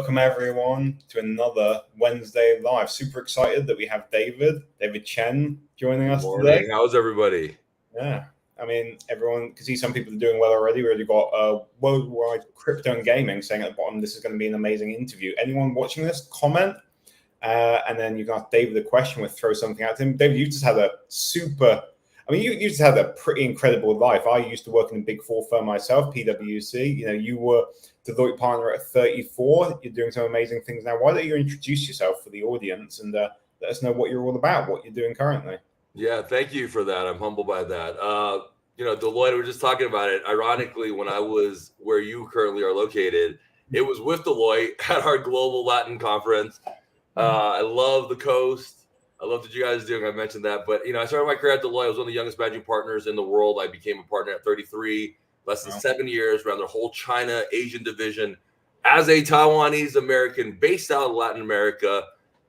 welcome everyone to another Wednesday Live. Super excited that we have David Chen joining us today. How's everybody? Yeah, I mean, everyone can see some people are doing well already. We already got Worldwide Crypto and Gaming saying at the bottom, this is going to be an amazing interview. Anyone watching this, comment, and then you can ask David the question. We'll throw something at him. David, you just had you just had a pretty incredible life. I used to work in a big four firm myself, PwC. You know, you were Deloitte partner at 34. You're doing some amazing things now. Why don't you introduce yourself for the audience and let us know what you're all about, what you're doing currently? Yeah, thank you for that. I'm humbled by that. Deloitte, we were just talking about it. Ironically, when I was where you currently are located, it was with Deloitte at our global Latin conference. I love the coast. I love what you guys are doing. I mentioned that. But, I started my career at Deloitte. I was one of the youngest managing partners in the world. I became a partner at 33, less than 7 years, around their whole China, Asian division as a Taiwanese American based out of Latin America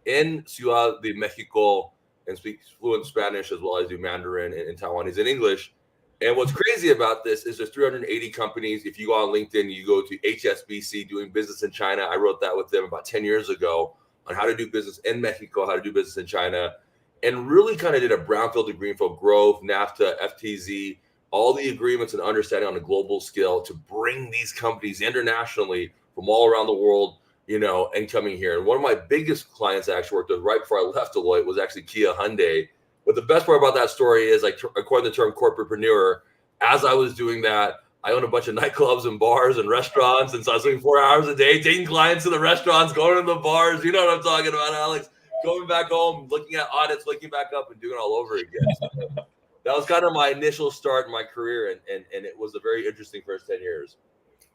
in Ciudad de Mexico, and speak fluent Spanish as well as do Mandarin and Taiwanese and English. And what's crazy about this is there's 380 companies. If you go on LinkedIn, you go to HSBC, doing business in China. I wrote that with them about 10 years ago on how to do business in Mexico, how to do business in China, and really kind of did a brownfield to greenfield growth, NAFTA, FTZ, all the agreements and understanding on a global scale to bring these companies internationally from all around the world, and coming here. And one of my biggest clients I actually worked with right before I left Deloitte was actually Kia Hyundai. But the best part about that story is I coined the term corporatepreneur. As I was doing that, I own a bunch of nightclubs and bars and restaurants. And so I was doing 4 hours a day, taking clients to the restaurants, going to the bars. You know what I'm talking about, Alex? Going back home, looking at audits, looking back up and doing it all over again. So that was kind of my initial start in my career. And it was a very interesting first 10 years.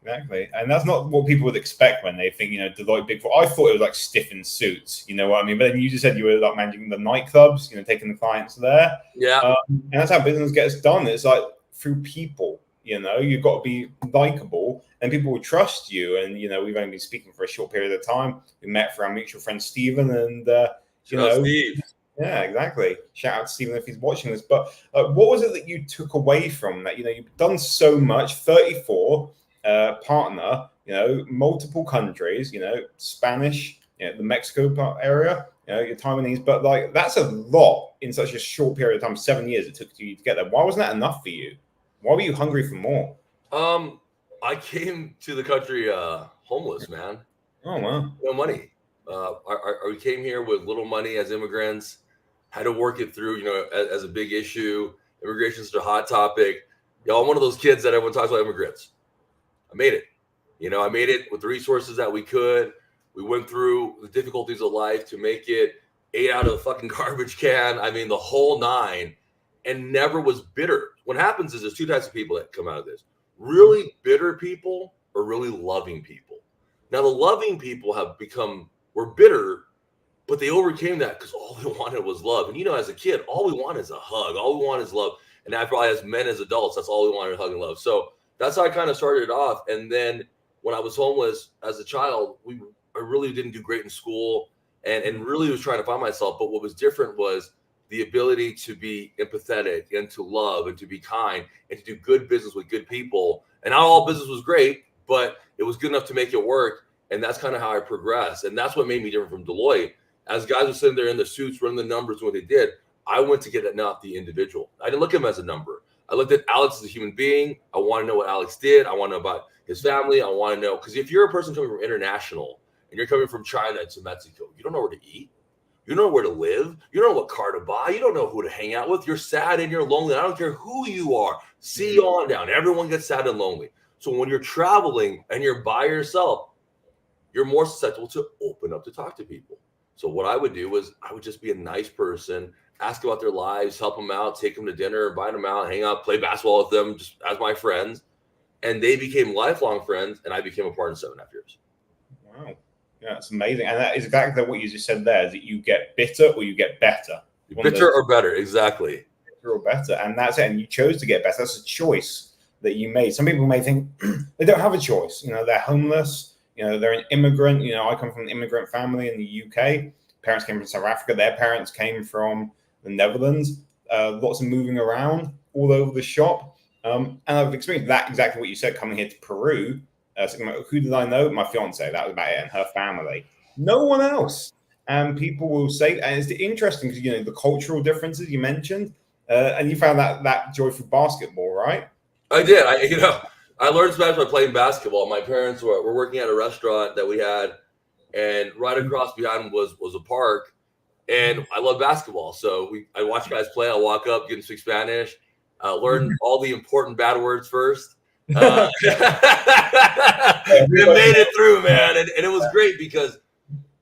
Exactly. And that's not what people would expect when they think, Deloitte Big Four. I thought it was like stiff in suits, you know what I mean? But then you just said you were like managing the nightclubs, taking the clients there. Yeah. And that's how business gets done. It's like through people, you've got to be likable and people will trust you. And, we've only been speaking for a short period of time. We met for our mutual friend, Stephen, and, Steve. Yeah, exactly. Shout out to Stephen if he's watching this. But what was it that you took away from that? You've done so much, 34 partner, multiple countries, Spanish, the Mexico area, your Taiwanese, but like that's a lot in such a short period of time. 7 years it took you to get there. Why wasn't that enough for you? Why were you hungry for more? I came to the country homeless, man. Oh wow. No money. We came here with little money as immigrants, had to work it through, as a big issue. Immigration is a hot topic. I'm one of those kids that everyone talks about immigrants. I made it. I made it with the resources that we could. We went through the difficulties of life to make it, ate out of the fucking garbage can. I mean, the whole nine, and never was bitter. What happens is there's two types of people that come out of this. Really bitter people or really loving people. Now, the loving people were bitter, but they overcame that because all they wanted was love. And, as a kid, all we want is a hug. All we want is love. And I probably as men, as adults, that's all we wanted, hug and love. So that's how I kind of started it off. And then when I was homeless as a child, I really didn't do great in school and really was trying to find myself. But what was different was the ability to be empathetic and to love and to be kind and to do good business with good people. And not all business was great, but it was good enough to make it work. And that's kind of how I progressed. And that's what made me different from Deloitte. As guys were sitting there in the suits, running the numbers, what they did, I went to get at not the individual. I didn't look at him as a number. I looked at Alex as a human being. I want to know what Alex did. I want to know about his family. I want to know, because if you're a person coming from international and you're coming from China to Mexico, you don't know where to eat. You don't know where to live. You don't know what car to buy. You don't know who to hang out with. You're sad and you're lonely. I don't care who you are. See you on down. Everyone gets sad and lonely. So when you're traveling and you're by yourself, you're more susceptible to open up to talk to people. So what I would do was I would just be a nice person, ask about their lives, help them out, take them to dinner, invite them out, hang out, play basketball with them just as my friends. And they became lifelong friends, and I became a partner in 7.5 years. Wow. Yeah, it's amazing. And that is exactly what you just said there, is that you get bitter or you get better. Bitter or better, exactly. Bitter or better. And that's it. And you chose to get better. That's a choice that you made. Some people may think they don't have a choice. They're homeless. They're an immigrant. I come from an immigrant family in the UK. Parents came from South Africa. Their parents came from the Netherlands. Lots of moving around all over the shop. And I've experienced that exactly what you said, coming here to Peru So who did I know? My fiance. That was about it, and her family. No one else. And people will say, and it's interesting because, you know, the cultural differences you mentioned, and you found that joy for basketball, right? I did. I learned Spanish by playing basketball. My parents were working at a restaurant that we had, and right across behind was a park. And I love basketball, so I watch guys play. I walk up, get to speak Spanish, learn all the important bad words first. And made it through, man. And it was great because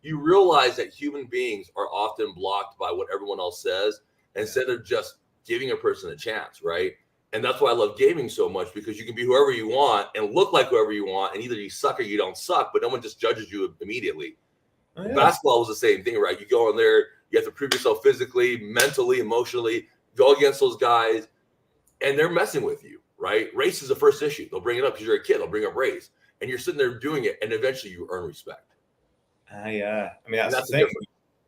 you realize that human beings are often blocked by what everyone else says instead of just giving a person a chance, right? And that's why I love gaming so much, because you can be whoever you want and look like whoever you want, and either you suck or you don't suck, but no one just judges you immediately. Oh, yeah. Basketball was the same thing, right? You go in there, you have to prove yourself physically, mentally, emotionally, go against those guys, and they're messing with you, right? Race is the first issue. They'll bring it up because you're a kid. They'll bring up race, and you're sitting there doing it, and eventually you earn respect. Yeah. I mean, that's the thing.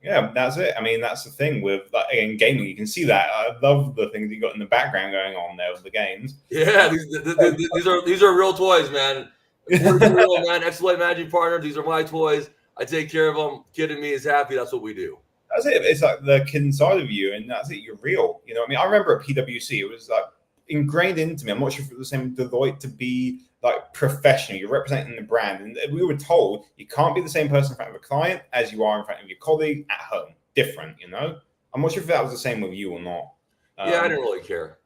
Yeah, that's it. I mean, that's the thing with, like, in gaming. You can see that. I love the things you got in the background going on there with the games. Yeah, these are real toys, man. Real, man. Exploit managing partner. These are my toys. I take care of them. Kid in me is happy. That's what we do. That's it. It's like the kid inside of you, and that's it. You're real. You know what I mean? I remember at PwC, it was like ingrained into me. I'm not sure if it was the same Deloitte, to be like professional. You're representing the brand. And we were told you can't be the same person in front of a client as you are in front of your colleague at home. Different, you know? I'm not sure if that was the same with you or not. Yeah, I didn't really care.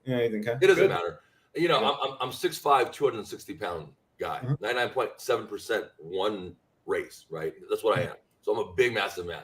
Yeah, you didn't care? It doesn't matter. You know, yeah. I'm 6'5", 260-pound guy. 99.7% one race, right? That's what I am. So I'm a big, massive man.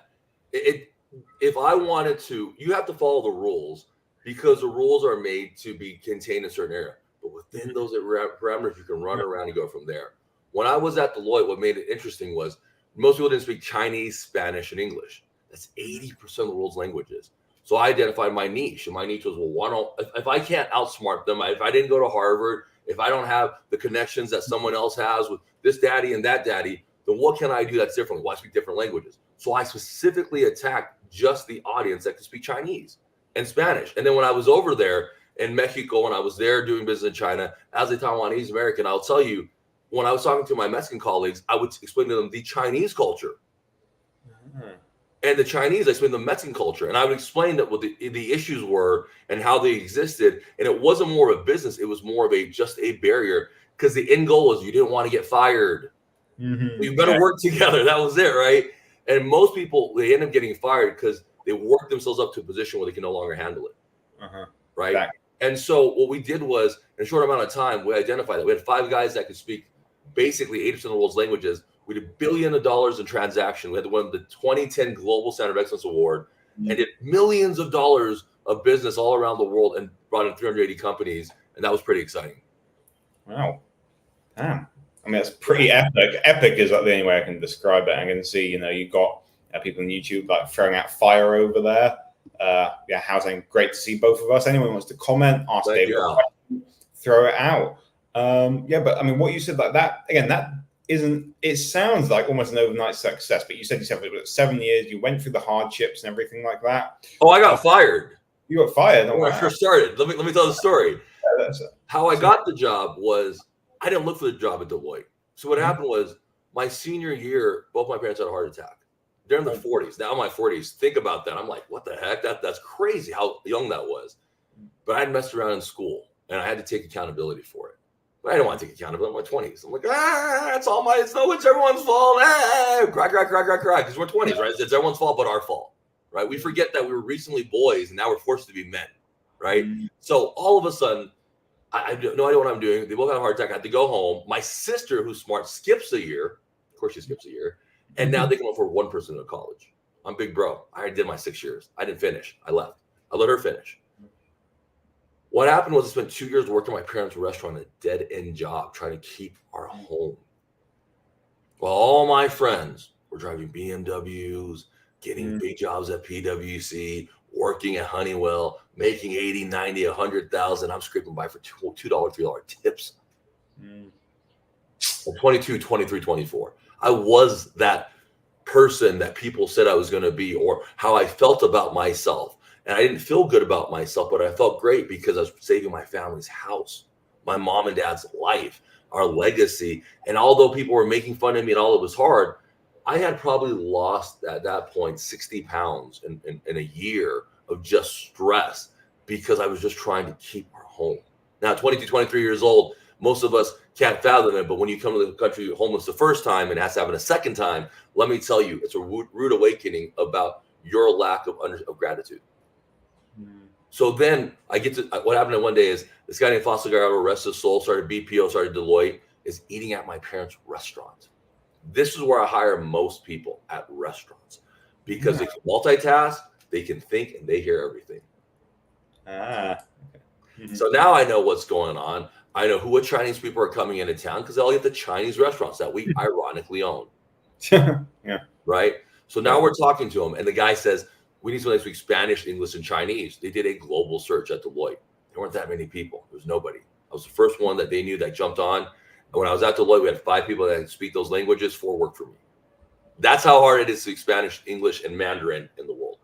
If I wanted to, you have to follow the rules, because the rules are made to be contained in a certain area. But within those parameters, you can run around and go from there. When I was at Deloitte, what made it interesting was most people didn't speak Chinese, Spanish, and English. That's 80% of the world's languages. So I identified my niche, and my niche was, well, if I can't outsmart them, if I didn't go to Harvard, if I don't have the connections that someone else has with this daddy and that daddy, then what can I do that's different? Well, I speak different languages. So I specifically attacked just the audience that could speak Chinese and Spanish. And then when I was over there in Mexico, and I was there doing business in China as a Taiwanese American, I'll tell you, when I was talking to my Mexican colleagues, I would explain to them the Chinese culture. And the Chinese, I explained the Mexican culture. And I would explain that what the issues were and how they existed. And it wasn't more of a business. It was more of just a barrier, because the end goal was you didn't want to get fired. You better work together. That was it, right? And most people, they end up getting fired because they work themselves up to a position where they can no longer handle it. Right? Exactly. And so what we did was, in a short amount of time, we identified that. We had 5 guys that could speak basically 80% of the world's languages. We did $1 billion in transactions. We had won the 2010 Global Center of Excellence Award, and did millions of dollars of business all around the world, and brought in 380 companies. And that was pretty exciting. Wow. Damn. I mean, that's pretty epic. Epic is like the only way I can describe it. I can see, you know, you got people on YouTube like throwing out fire over there. Yeah, housing. Great to see both of us. Anyone wants to comment, ask David a question, throw it out. Yeah, but I mean, what you said, like that again, that isn't. It sounds like almost an overnight success. But you said yourself it was 7 years. You went through the hardships and everything like that. Oh, I got fired. You got fired when I first started. Let me tell the story. How I got the job was, I didn't look for the job at Deloitte. So what happened was, my senior year, both my parents had a heart attack. They're in their 40s. Now in my 40s, think about that. I'm like, what the heck? That's crazy how young that was. But I had messed around in school, and I had to take accountability for it. But I didn't want to take accountability in my 20s. I'm like, it's everyone's fault. Cry. Because we're 20s, right? It's everyone's fault but our fault, right? We forget that we were recently boys, and now we're forced to be men, right? So all of a sudden, I have no idea what I'm doing. They both had a heart attack. I had to go home. My sister, who's smart, skips a year. Of course, she skips a year. And now they can afford one person to college. I'm big bro. I already did my 6 years. I didn't finish. I left. I let her finish. What happened was, I spent 2 years working at my parents' restaurant, a dead-end job, trying to keep our home. Well, all my friends were driving BMWs, getting big jobs at PwC, working at Honeywell, making 80, 90, 100,000. I'm scraping by for $2, $3 tips. 22, 23, 24. I was that person that people said I was going to be, or how I felt about myself. And I didn't feel good about myself, but I felt great because I was saving my family's house, my mom and dad's life. our legacy. And although people were making fun of me and all it was hard, I had probably lost at that point 60 pounds in a year of just stress because I was just trying to keep our home. Now, 22, 23 years old, most of us can't fathom it. But when you come to the country homeless the first time and has to happen a second time, let me tell you, it's a rude awakening about your lack of gratitude. So then I get to what happened one day is this guy named Fossil Garrett, rest his soul, started BPO, started Deloitte, is eating at my parents' restaurant. This is where I hire most people, at restaurants, because they can multitask, they can think, and they hear everything. So now I know what's going on. I know what Chinese people are coming into town because they'll get the Chinese restaurants that we ironically own. Right? So now we're talking to them, and the guy says, we need somebody to speak Spanish, English, and Chinese. They did a global search at Deloitte. There weren't that many people. There was nobody. I was the first one that they knew that jumped on. And when I was at Deloitte, we had 5 people that could speak those languages. 4 worked for me. That's how hard it is to speak Spanish, English, and Mandarin in the world.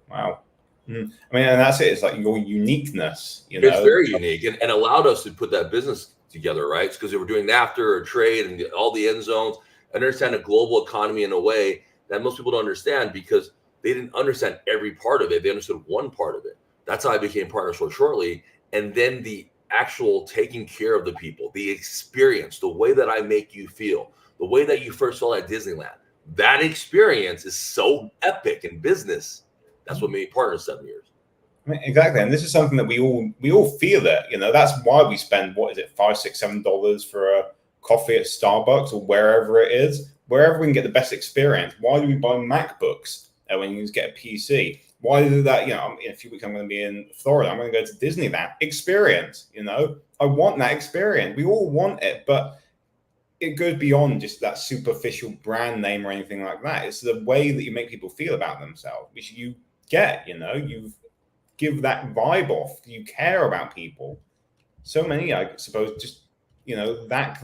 Wow. I mean, and that's it. It's like your uniqueness. You know? It's very unique and allowed us to put that business together, right? It's because they were doing NAFTA or trade and all the end zones and understand a global economy in a way that most people don't understand because they didn't understand every part of it. They understood one part of it. That's how I became partner so shortly. And then the actual taking care of the people, the experience, the way that I make you feel, the way that you first saw at Disneyland, that experience is so epic in business. That's what made me partner 7 years. I mean, exactly. And this is something that we all feel it. You know, that's why we spend, what is it, $5, $6, $7 for a coffee at Starbucks or wherever it is, wherever we can get the best experience. Why do we buy MacBooks when you can just get a PC? Why do that? You know, in a few weeks, I'm going to be in Florida. I'm going to go to Disneyland. Experience, you know, I want that experience. We all want it, but it goes beyond just that superficial brand name or anything like that. It's the way that you make people feel about themselves, which you get, you know, you give that vibe off. You care about people. So many, I suppose, just, you know, that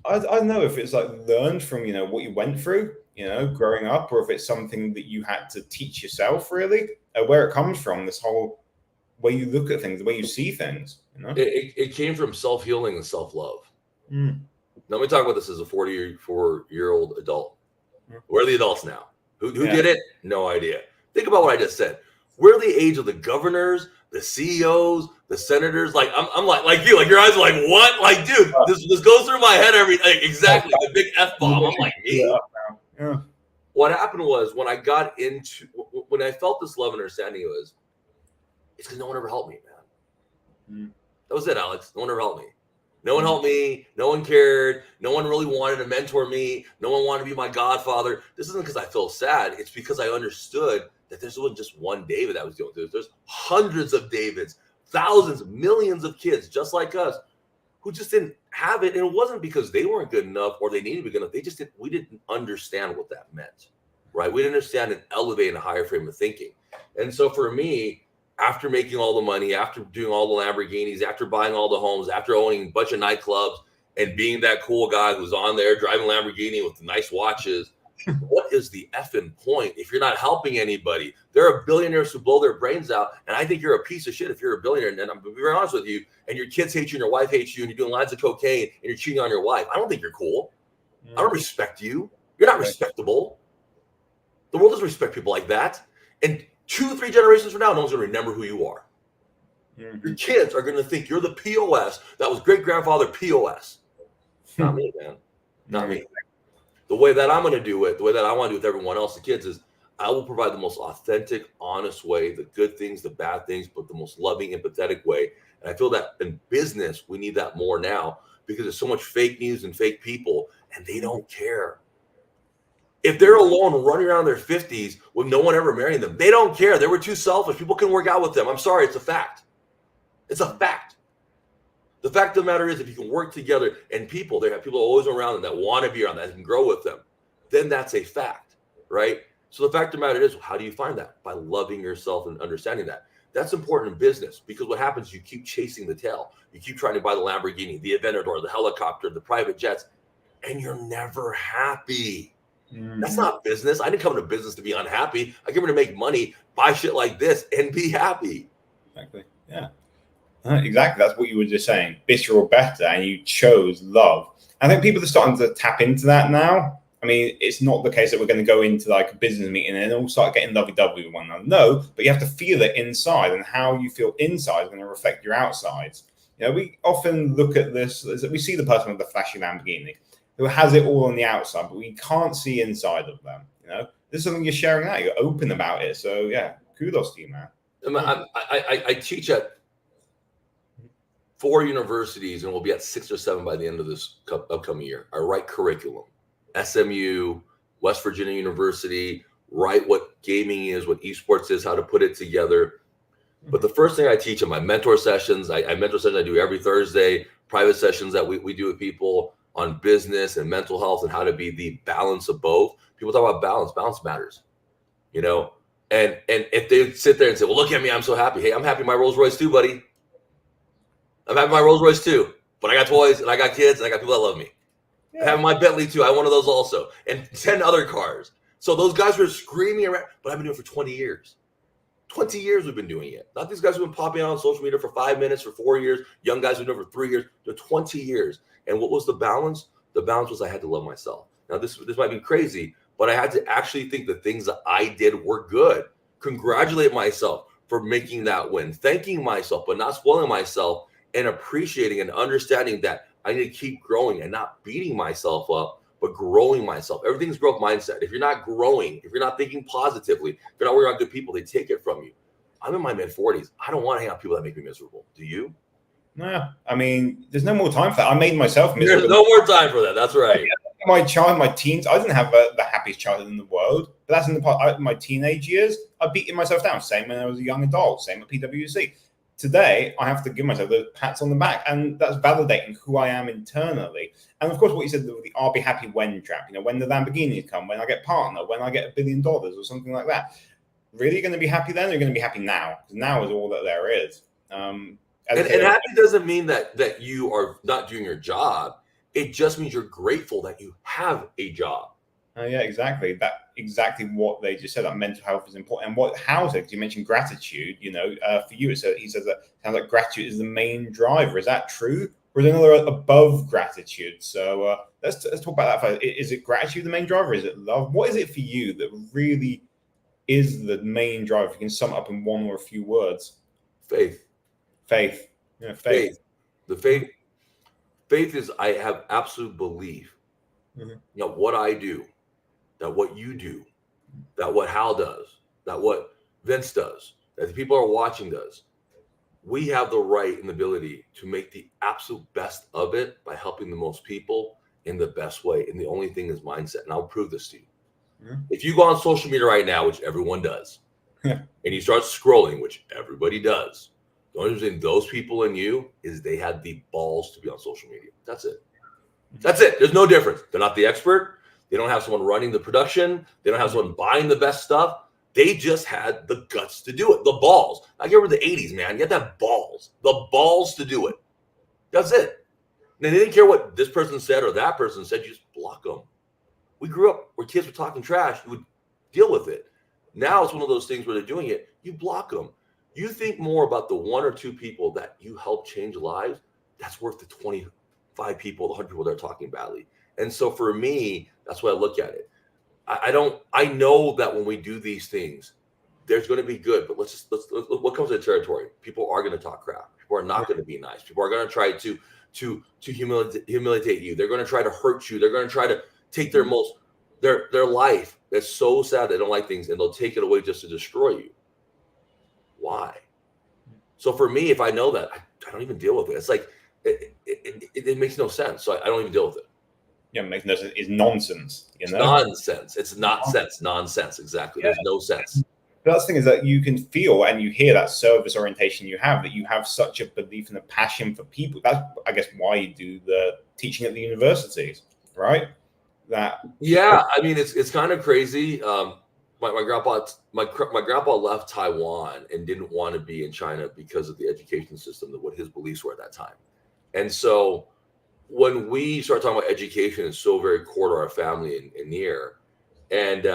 I don't know if it's like learned from, you know, what you went through, you know, growing up, or if it's something that you had to teach yourself, really, where it comes from, this whole way you look at things, the way you see things, you know? It came from self-healing and self-love. Now, let me talk about this as a 44-year-old adult. We're the adults now. Who did it? No idea. Think about what I just said. We're the age of the governors, the CEOs, the senators. Like I'm like you. Like your eyes are like, what? Like, dude, this goes through my head exactly. The big F-bomb. I'm like, me? Yeah. What happened was when I felt this love and understanding, it's because no one ever helped me, man. That was it, Alex. No one ever helped me. No one helped me. No one cared. No one really wanted to mentor me. No one wanted to be my godfather. This isn't because I feel sad. It's because I understood that there wasn't just one David that was doing this. There's hundreds of Davids, thousands, millions of kids just like us who just didn't have it. And it wasn't because they weren't good enough or they needed to be good enough. We didn't understand what that meant, right? We didn't understand and elevate in a higher frame of thinking. And so for me, after making all the money, after doing all the Lamborghinis, after buying all the homes, after owning a bunch of nightclubs and being that cool guy who's on there driving Lamborghini with the nice watches, what is the effing point if you're not helping anybody? There are billionaires who blow their brains out, and I think you're a piece of shit if you're a billionaire. And I'm going to be very honest with you, and your kids hate you and your wife hates you and you're doing lines of cocaine and you're cheating on your wife. I don't think you're cool. I don't respect you. You're not respectable. The world doesn't respect people like that. And 2-3 generations from now, no one's going to remember who you are. Your kids are going to think you're the POS that was great-grandfather POS. Not me, man. Not me. The way that I'm going to do it, the way that I want to do it with everyone else, the kids, is I will provide the most authentic, honest way, the good things, the bad things, but the most loving, empathetic way. And I feel that in business, we need that more now because there's so much fake news and fake people, and they don't care. If they're alone running around their 50s with no one ever marrying them, they don't care. They were too selfish. People can work out with them. I'm sorry. It's a fact. It's a fact. The fact of the matter is, if you can work together and they have people always around them that want to be around that and grow with them, then that's a fact, right? So the fact of the matter is, how do you find that? By loving yourself and understanding that. That's important in business because what happens, you keep chasing the tail. You keep trying to buy the Lamborghini, the Aventador, the helicopter, the private jets, and you're never happy. That's not business. I didn't come into business to be unhappy. I came here to make money, buy shit like this, and be happy. Exactly. Yeah. Exactly. That's what you were just saying. Bitter or better, and you chose love. I think people are starting to tap into that now. I mean, it's not the case that we're going to go into like a business meeting and all start getting lovey-dovey with one another. No, but you have to feel it inside, and how you feel inside is going to reflect your outsides. You know, we often look at this as we see the person with the flashy Lamborghini who has it all on the outside, but we can't see inside of them. You know, this is something you're sharing out. You're open about it. So yeah, kudos to you, man. I teach at 4 universities, and we'll be at 6 or 7 by the end of this upcoming year. I write curriculum. SMU, West Virginia University, write what gaming is, what eSports is, how to put it together. But the first thing I teach in my mentor sessions, I mentor sessions I do every Thursday, private sessions that we do with people on business and mental health and how to be the balance of both. People talk about balance. Balance matters, you know? And if they sit there and say, well, look at me, I'm so happy. Hey, I'm happy in my Rolls Royce too, buddy. I'm happy in my Rolls Royce too. But I got toys and I got kids and I got people that love me. Yeah. I have my Bentley too. I have one of those also. And 10 other cars. So those guys were screaming around, but I've been doing it for 20 years. 20 years we've been doing it. Not these guys who've been popping out on social media for 5 minutes, for 4 years. Young guys who've been for 3 years. They're 20 years. And what was the balance? The balance was I had to love myself. Now, this might be crazy, but I had to actually think the things that I did were good. Congratulate myself for making that win. Thanking myself, but not spoiling myself, and appreciating and understanding that I need to keep growing and not beating myself up, but growing myself. Everything's growth mindset. If you're not growing, if you're not thinking positively, if you're not working on good people, they take it from you. I'm in my mid-40s. I don't want to hang out with people that make me miserable. Do you? No, I mean, there's no more time for that. I made myself miserable. There's no more time for that. That's right. My teens, I didn't have the happiest childhood in the world, but that's in the part. My teenage years, I beating myself down. Same when I was a young adult. Same at PwC. Today, I have to give myself those pats on the back, and that's validating who I am internally. And of course, what you said, the I'll be happy when trap, you know, when the Lamborghinis come, when I get partner, when I get $1 billion or something like that. Really going to be happy then, or you're going to be happy now? Because now is all that there is. And happy doesn't mean that you are not doing your job. It just means you're grateful that you have a job. Yeah, exactly. Exactly what they just said. That mental health is important. And how because you mentioned gratitude. You know, for you, he says that sounds like gratitude is the main driver. Is that true, or is there another above gratitude? So let's talk about that. Is it gratitude the main driver? Is it love? What is it for you that really is the main driver? If you can sum it up in one or a few words. Faith. Yeah, faith. Faith is I have absolute belief that what I do, that what you do, that what Hal does, that what Vince does, that the people are watching does. We have the right and the ability to make the absolute best of it by helping the most people in the best way. And the only thing is mindset. And I'll prove this to you. If you go on social media right now, which everyone does, and you start scrolling, which everybody does, the only difference between those people and you is they had the balls to be on social media. That's it. That's it. There's no difference. They're not the expert. They don't have someone running the production. They don't have someone buying the best stuff. They just had the guts to do it. The balls. I remember the 80s, man. You had that balls. The balls to do it. That's it. And they didn't care what this person said or that person said. You just block them. We grew up where kids were talking trash. You would deal with it. Now it's one of those things where they're doing it. You block them. You think more about the 1 or 2 people that you help change lives. That's worth the 25 people, the 100 people that are talking badly. And so for me, that's why I look at it. I know that when we do these things, there's going to be good, but let's what comes to the territory? People are going to talk crap. People are not going to be nice. People are going to try to humiliate you. They're going to try to hurt you. They're going to try to take their life. That's so sad. They don't like things, and they'll take it away just to destroy you. Why? So for me, if I know that, I don't even deal with it. It's like it makes no sense. So I don't even deal with it. Yeah, makes no sense. It's nonsense. You know? It's nonsense. It's not sense. Nonsense. Exactly. Yeah. There's no sense. But that's the thing is that you can feel and you hear that service orientation you have, that you have such a belief and a passion for people. That's, I guess, why you do the teaching at the universities, right? Yeah, I mean, it's kind of crazy. My grandpa left Taiwan and didn't want to be in China because of the education system, what his beliefs were at that time. And so when we start talking about education, it's so very core to our family and near. And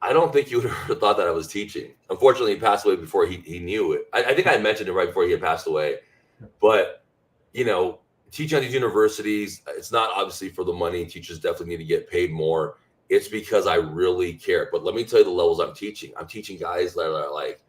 I don't think you would have ever thought that I was teaching. Unfortunately, he passed away before he knew it. I think I mentioned it right before he had passed away. But, teaching at these universities, it's not obviously for the money. Teachers definitely need to get paid more. It's because I really care. But let me tell you the levels I'm teaching. I'm teaching guys that are like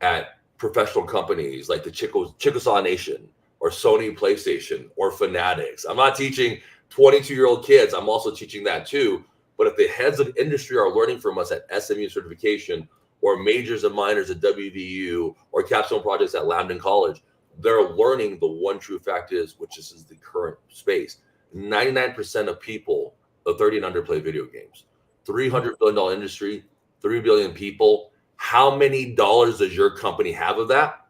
at professional companies like the Chickasaw Nation or Sony PlayStation or Fanatics. I'm not teaching 22-year-old kids. I'm also teaching that too. But if the heads of industry are learning from us at SMU certification or majors and minors at WVU or capstone projects at Lambton College, they're learning the one true fact is, which is the current space. 99% of people of 30 and under play video games. $300 billion industry, 3 billion people. How many dollars does your company have of that?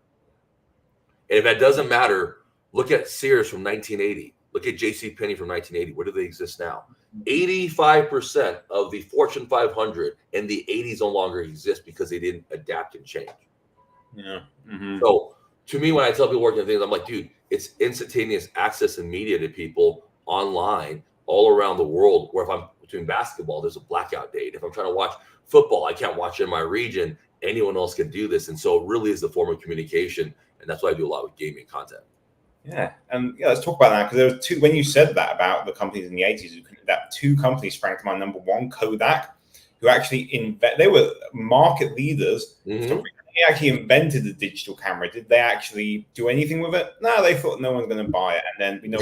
And if that doesn't matter, look at Sears from 1980. Look at JCPenney from 1980. Where do they exist now? 85% of the Fortune 500 in the 80s no longer exist because they didn't adapt and change. Yeah. So to me, when I tell people working on things, I'm like, dude, it's instantaneous access and media to people online all around the world. Where if I'm doing basketball, there's a blackout date. If I'm trying to watch football, I can't watch it in my region. Anyone else can do this. And so it really is the form of communication. And that's why I do a lot with gaming content. Yeah. And let's talk about that, because there were two, when you said that about the companies in the 80s, that two companies sprang to mind. Number one, Kodak, who actually they were market leaders. Mm-hmm. They actually invented the digital camera. Did they actually do anything with it? No, they thought no one's going to buy it. And then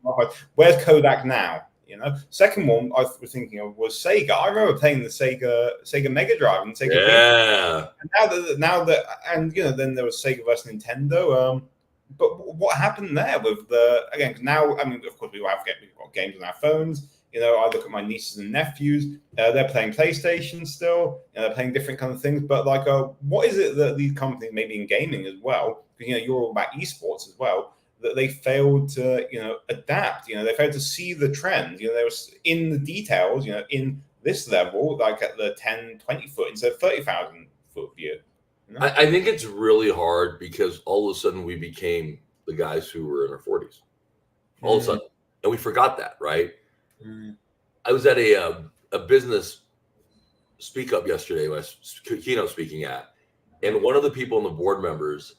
what? Where's Kodak now? Second one I was thinking of was Sega. I remember playing the Sega Mega Drive and Sega. Yeah. And now that then there was Sega versus Nintendo. But what happened there with because now, I mean, of course we've got games on our phones. I look at my nieces and nephews. They're playing PlayStation still. They're playing different kind of things. But what is it that these companies, maybe in gaming as well, because you're all about eSports as well, that they failed to adapt? They failed to see the trends. They were in the details. In this level, like at the 10, 20 foot instead of 30,000 foot view. I think it's really hard because all of a sudden we became the guys who were in our 40s. All of a sudden, and we forgot that, right? I was at a business speak up yesterday when I was keynote speaking at, and one of the people in the board members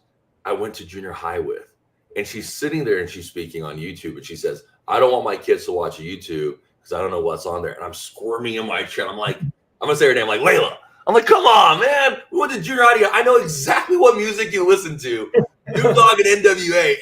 I went to junior high with, and she's sitting there and she's speaking on YouTube, and she says, I don't want my kids to watch YouTube because I don't know what's on there. And I'm squirming in my chair. I'm like, I'm gonna say her name, like Layla. I'm like, come on, man. We went to junior high. I know exactly what music you listen to. Snoop Dogg and NWA.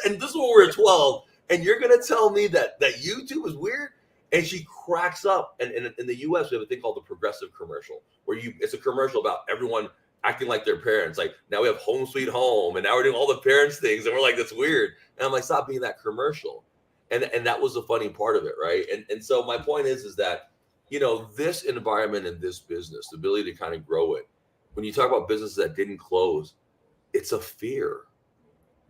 And this is when we were 12. And you're gonna tell me that YouTube is weird? And she cracks up. And in the US, we have a thing called the progressive commercial, where it's a commercial about everyone acting like their parents. Like, now we have Home Sweet Home, and now we're doing all the parents things, and we're like, that's weird. And I'm like, stop being that commercial. And that was the funny part of it, right? And so my point is that this environment and this business, the ability to kind of grow it, when you talk about businesses that didn't close, it's a fear.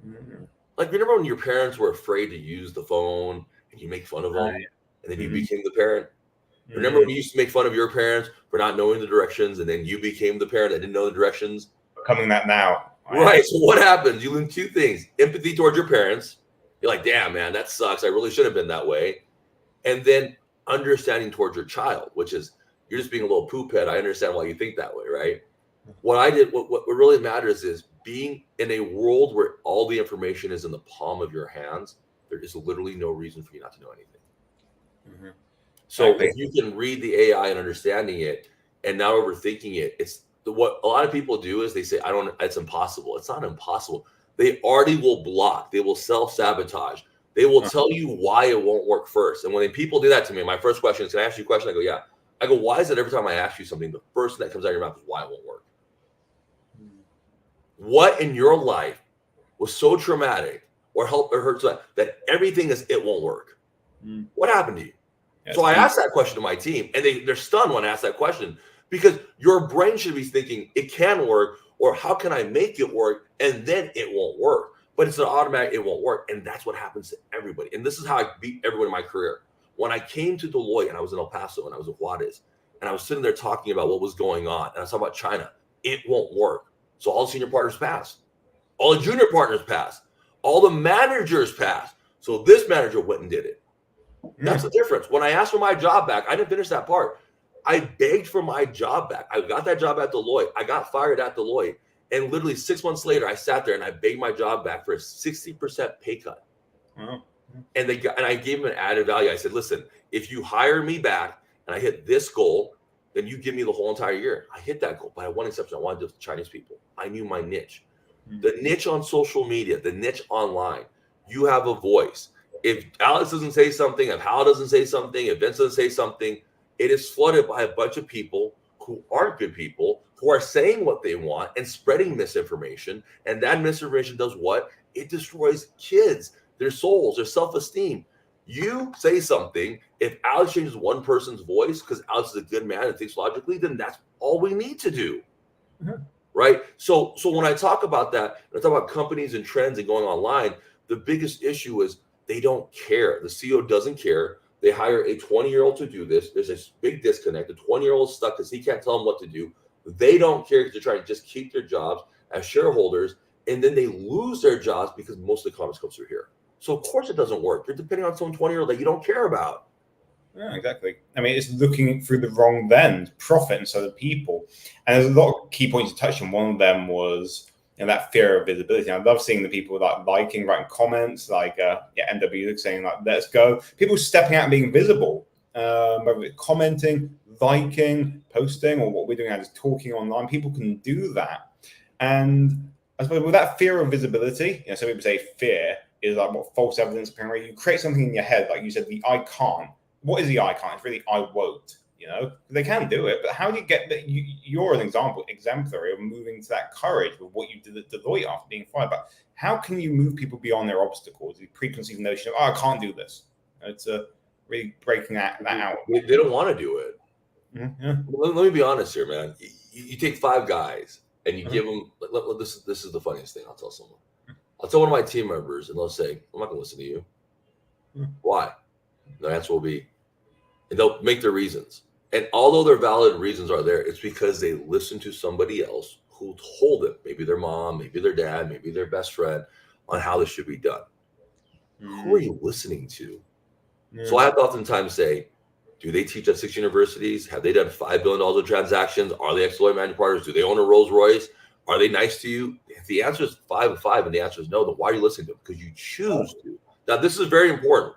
Mm-hmm. Like, remember when your parents were afraid to use the phone and you make fun of them, and then you became the parent? Mm-hmm. Remember when you used to make fun of your parents for not knowing the directions, and then you became the parent that didn't know the directions? Becoming that now. Right. So what happens? You learn two things: empathy towards your parents. You're like, damn, man, that sucks. I really should have been that way. And then understanding towards your child, which is, you're just being a little poop head. I understand why you think that way, right? What I did, what really matters is being in a world where all the information is in the palm of your hands. There is literally no reason for you not to know anything. Mm-hmm. So if you can read the AI and understanding it and not overthinking it, it's what a lot of people do is they say, it's impossible. It's not impossible. They already will block. They will self-sabotage. They will tell you why it won't work first. And when people do that to me, my first question is, can I ask you a question? I go, yeah. I go, why is it every time I ask you something, the first thing that comes out of your mouth is why it won't work? What in your life was so traumatic or hurt that everything it won't work? What happened to you? So I asked that question to my team, and they're stunned when I ask that question, because your brain should be thinking it can work, or how can I make it work, and then it won't work. But it's an automatic, it won't work. And that's what happens to everybody. And this is how I beat everyone in my career. When I came to Deloitte and I was in El Paso and I was at Juarez, and I was sitting there talking about what was going on, and I was talking about China, it won't work. So all the senior partners passed. All the junior partners passed. All the managers passed. So this manager went and did it. That's the difference. When I asked for my job back, I didn't finish that part. I begged for my job back. I got that job at Deloitte. I got fired at Deloitte. And literally 6 months later, I sat there and I begged my job back for a 60% pay cut. Wow. And I gave them an added value. I said, listen, if you hire me back and I hit this goal, then you give me the whole entire year. I hit that goal, but I had one exception. I wanted to do it with Chinese people. I knew my niche. The niche on social media, the niche online, you have a voice. If Alex doesn't say something, if Hal doesn't say something, if Vince doesn't say something, it is flooded by a bunch of people who aren't good people, who are saying what they want and spreading misinformation. And that misinformation does what? It destroys kids, their souls, their self-esteem. You say something, if Alex changes one person's voice because Alex is a good man and thinks logically, then that's all we need to do. Mm-hmm. Right? So when I talk about that, when I talk about companies and trends and going online, the biggest issue is they don't care. The CEO doesn't care. They hire a 20-year-old to do this. There's this big disconnect. The 20-year-old is stuck because he can't tell them what to do. They don't care because they're trying to just keep their jobs as shareholders, and then they lose their jobs because most of the comments comes through here. So of course it doesn't work. You're depending on some 20-year-old that you don't care about. Yeah, exactly. I mean, it's looking through the wrong lens, profit instead of people. And there's a lot of key points you touched on. One of them was that fear of visibility. And I love seeing the people liking, writing comments, MW saying let's go. People stepping out and being visible, whether it's commenting, liking, posting, or what we're doing now is talking online. People can do that. And I suppose with that fear of visibility, some people say fear is like what false evidence appearing. You create something in your head, like you said, the I can't. What is the I can't? It's really I won't. They can do it, but how do you get that? You're an exemplary of moving to that courage with what you did at Deloitte after being fired. But how can you move people beyond their obstacles, the preconceived notion of, I can't do this? It's really breaking that out. They don't want to do it. Mm-hmm. Yeah. Let me be honest here, man. You take 5 guys and you give them. This is the funniest thing I'll tell someone. I'll tell one of my team members, and they'll say, "I'm not going to listen to you." Why? The answer will be, and they'll make their reasons. And although their valid reasons are there, it's because they listened to somebody else who told them, maybe their mom, maybe their dad, maybe their best friend, on how this should be done. Who are you listening to? So I have to oftentimes say, do they teach at 6 universities? Have they done $5 billion of transactions? Are they ex-Deloitte managing partners? Do they own a Rolls Royce? Are they nice to you? If the answer is 5 of 5 and the answer is no, then why are you listening to them? Because you choose to. Now, this is very important.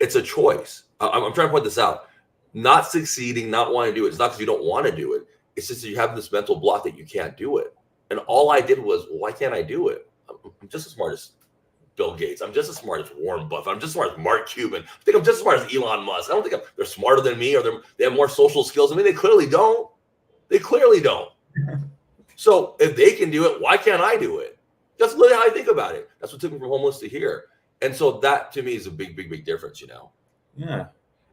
It's a choice. I'm trying to point this out. Not succeeding, not wanting to do it. It's not because you don't want to do it. It's just that you have this mental block that you can't do it. And all I did was, well, why can't I do it? I'm just as smart as Bill Gates. I'm just as smart as Warren Buffett. I'm just as smart as Mark Cuban. I think I'm just as smart as Elon Musk. I don't think they're smarter than me or they have more social skills. I mean, they clearly don't. They clearly don't. So if they can do it, why can't I do it? That's literally how I think about it. That's what took me from homeless to here. And so that to me is a big, big, big difference, Yeah.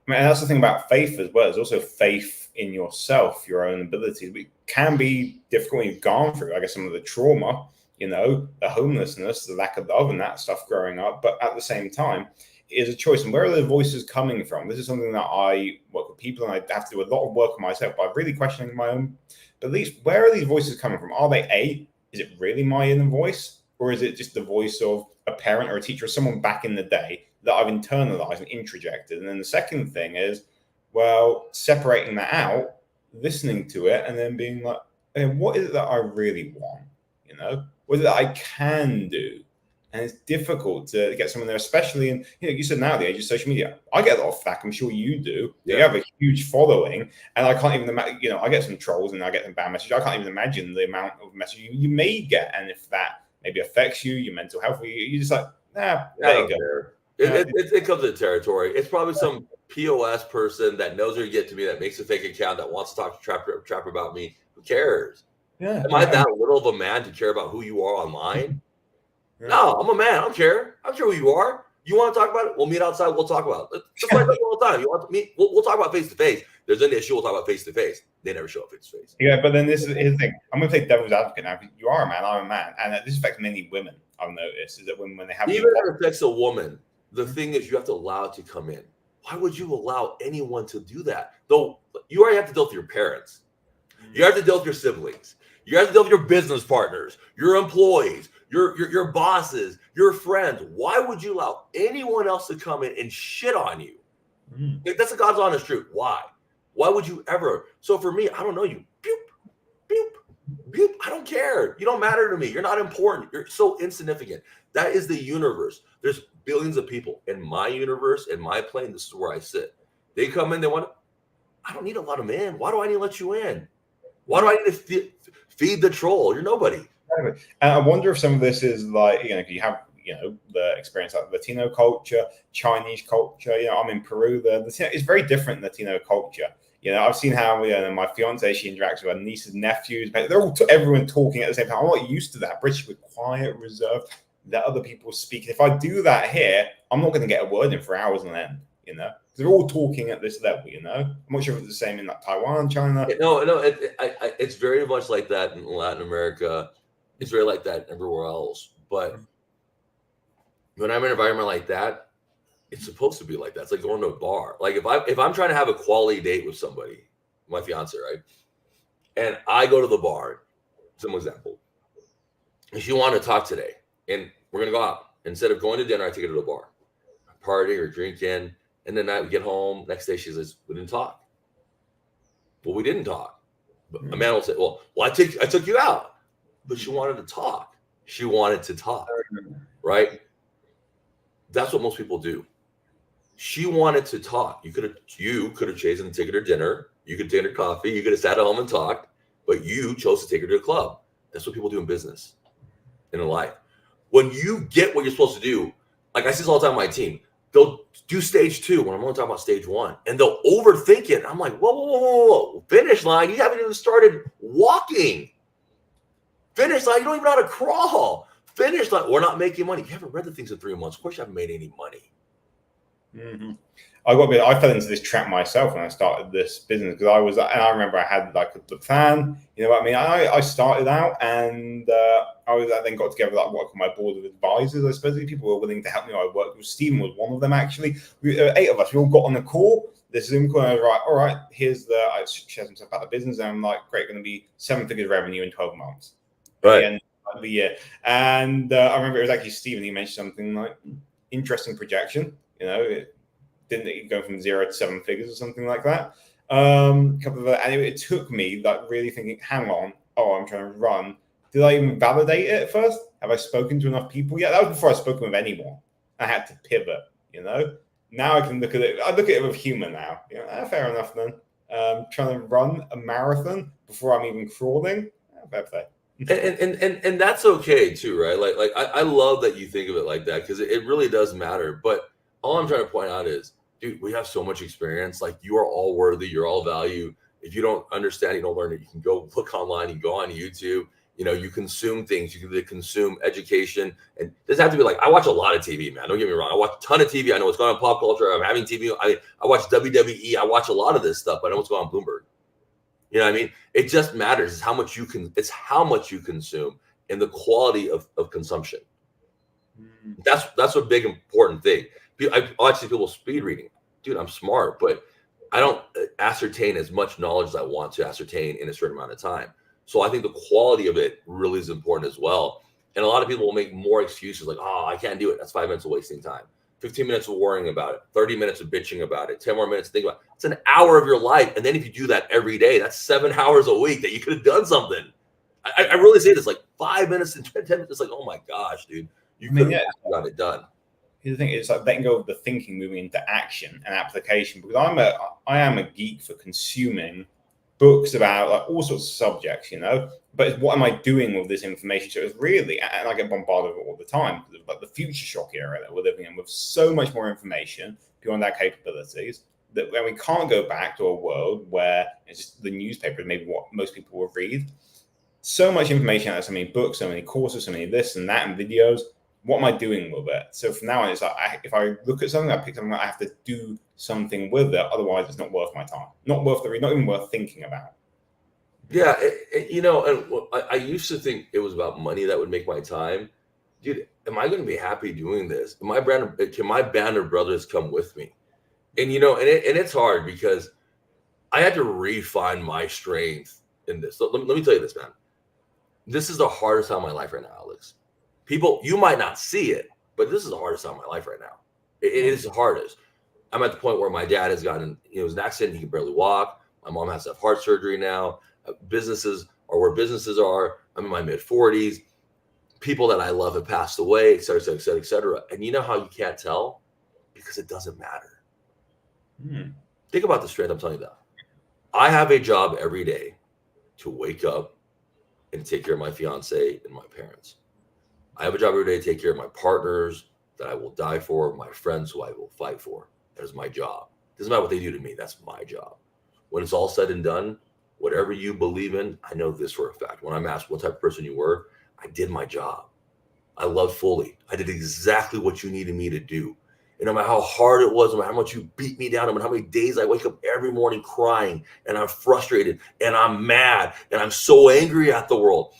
I mean, that's the thing about faith as well. There's also faith in yourself, your own abilities. It can be difficult when you've gone through, I guess, some of the trauma, the homelessness, the lack of love and that stuff growing up. But at the same time, it is a choice. And where are the voices coming from? This is something that I work with people and I have to do a lot of work on myself, but I'm really questioning my own beliefs. Where are these voices coming from? Are they is it really my inner voice? Or is it just the voice of a parent or a teacher or someone back in the day that I've internalized and introjected? And then the second thing is, separating that out, listening to it, and then being like, hey, what is it that I really want? What is it that I can do? And it's difficult to get someone there, especially in, you said now the age of social media. I get a lot of flack. I'm sure you do. Yeah. You have a huge following, and I can't even imagine, I get some trolls and I get some bad messages. I can't even imagine the amount of messages you may get. And if that maybe affects you, your mental health, you're just like, there you go. It comes to territory. It's probably some POS person that knows where to get to me, that makes a fake account, that wants to talk to Trapper about me. Who cares? Yeah. Am I that little of a man to care about who you are online? Yeah. No, I'm a man. I don't care. I don't care who you are. You want to talk about it? We'll meet outside. We'll talk about it. Just like all the time. You want to meet? We'll talk about face to face. There's an issue. We'll talk about face to face. They never show up face to face. Yeah, but then here's the thing. I'm going to play devil's advocate now. You are a man. I'm a man, and this affects many women. I've noticed is that when they have even if it affects a woman, the thing is you have to allow it to come in. Why would you allow anyone to do that? Though you already have to deal with your parents. You have to deal with your siblings. You have to deal with your business partners, your employees, your bosses, your friends. Why would you allow anyone else to come in and shit on you? That's the God's honest truth. Why? Why would you ever? So for me, I don't know you. Boop, boop, boop. I don't care. You don't matter to me. You're not important. You're so insignificant. That is the universe. There's billions of people in my universe, in my plane. This is where I sit. They come in, I don't need a lot of men. Why do I need to let you in? Why do I need to feed the troll? You're nobody. And I wonder if some of this is like, you have, the experience like Latino culture, Chinese culture. I'm in Peru. It's very different Latino culture. I've seen how my fiance, she interacts with her nieces, nephews. They're all everyone talking at the same time. I'm not used to that. British with quiet, reserved. Let other people speak. If I do that here, I'm not going to get a word in for hours on end. Because they're all talking at this level. I'm not sure if it's the same in like Taiwan, China. No, it's very much like that in Latin America. It's very like that everywhere else. But when I'm in an environment like that, it's supposed to be like that. It's like going to a bar. Like if I'm trying to have a quality date with somebody, my fiance, right? And I go to the bar, some example, and she wanted to talk today, and we're gonna go out. Instead of going to dinner, I take her to the bar, party or drinking, and then we get home. Next day, she says, "We didn't talk." Well, we didn't talk. But a man will say, "Well, I took you out," but she wanted to talk. She wanted to talk, right? That's what most people do. She wanted to talk. You could have chosen to take her to dinner. You could take her coffee. You could have sat at home and talked, but you chose to take her to a club. That's what people do in business, in life. When you get what you're supposed to do, like I see this all the time on my team, they'll do stage 2 when I'm only talking about stage 1, and they'll overthink it. I'm like, whoa. Finish line. You haven't even started walking. Finish line. You don't even know how to crawl. Finish line. We're not making money. You haven't read the things in 3 months. Of course, you haven't made any money. Mm-hmm. I fell into this trap myself when I started this business because I remember I had like the plan. You know what I mean? I started out and I then got together like what I call my board of advisors. I suppose people were willing to help me. I worked with Stephen, was one of them actually. 8 of us. We all got on a call. This Zoom call. And I was like, all right, I shared some stuff about the business, and I'm like, great, going to be 7 figures revenue in 12 months. Right. End of the year. And I remember it was actually Stephen. He mentioned something like interesting projection. It didn't go from 0 to 7 figures or something like that. And it took me like really thinking, hang on, I'm trying to run. Did I even validate it at first? Have I spoken to enough people yet? That was before I spoke with anyone. I had to pivot, Now I can look at it. I look at it with humor now. Fair enough then. Trying to run a marathon before I'm even crawling. Fair. And that's okay too, right? Like I love that you think of it like that because it really does matter. But all I'm trying to point out is, dude, we have so much experience. Like you are all worthy. You're all value. If you don't understand, you don't learn it. You can go look online. You can go on YouTube. You consume things. You can consume education. And it doesn't have to be like, I watch a lot of TV, man. Don't get me wrong. I watch a ton of TV. I know what's going on in pop culture. I'm having TV. I watch WWE. I watch a lot of this stuff. But I know what's going on Bloomberg. You know what I mean? It just matters. It's how much you consume and the quality of consumption. That's a big important thing. I watch people speed reading. Dude, I'm smart, but I don't ascertain as much knowledge as I want to ascertain in a certain amount of time. So I think the quality of it really is important as well. And a lot of people will make more excuses like, I can't do it. That's 5 minutes of wasting time. 15 minutes of worrying about it, 30 minutes of bitching about it, 10 more minutes to think about it. It's an hour of your life. And then if you do that every day, that's 7 hours a week that you could have done something. I really say this, like 5 minutes and 10 minutes. It's like, oh my gosh, dude, you could have got it done. The thing is like letting go of the thinking, moving into action and application. Because I am a geek for consuming books about like all sorts of subjects, But it's what am I doing with this information? So it's really, and I get bombarded with it all the time because of like the future shock era that we're living in, with so much more information beyond our capabilities that when we can't go back to a world where it's just the newspaper is maybe what most people will read. So much information out, so many books, so many courses, so many this and that, and videos. What am I doing with it? So from now on, it's like if I look at something, I pick something, I have to do something with it. Otherwise, it's not worth my time. Not worth the read. Not even worth thinking about. Yeah, and I used to think it was about money that would make my time. Dude, am I going to be happy doing this? Can my band of brothers come with me? And and it's hard because I had to refine my strength in this. So let me tell you this, man. This is the hardest time of my life right now, Alex. People, you might not see it, but this is the hardest time of my life right now. It is the hardest. I'm at the point where my dad has gotten, it was an accident. He can barely walk. My mom has to have heart surgery now. Businesses are where businesses are. I'm in my mid-40s. People that I love have passed away, et cetera, et cetera, et cetera, et cetera. And you know how you can't tell? Because it doesn't matter. Think about the strength I'm telling you that. I have a job every day to wake up and take care of my fiance and my parents. I have a job every day to take care of my partners that I will die for, my friends who I will fight for. That is my job. Doesn't matter what they do to me. That's my job. When it's all said and done, whatever you believe in, I know this for a fact. When I'm asked what type of person you were, I did my job. I loved fully. I did exactly what you needed me to do. And no matter how hard it was, no matter how much you beat me down, no matter how many days I wake up every morning crying and I'm frustrated and I'm mad and I'm so angry at the world.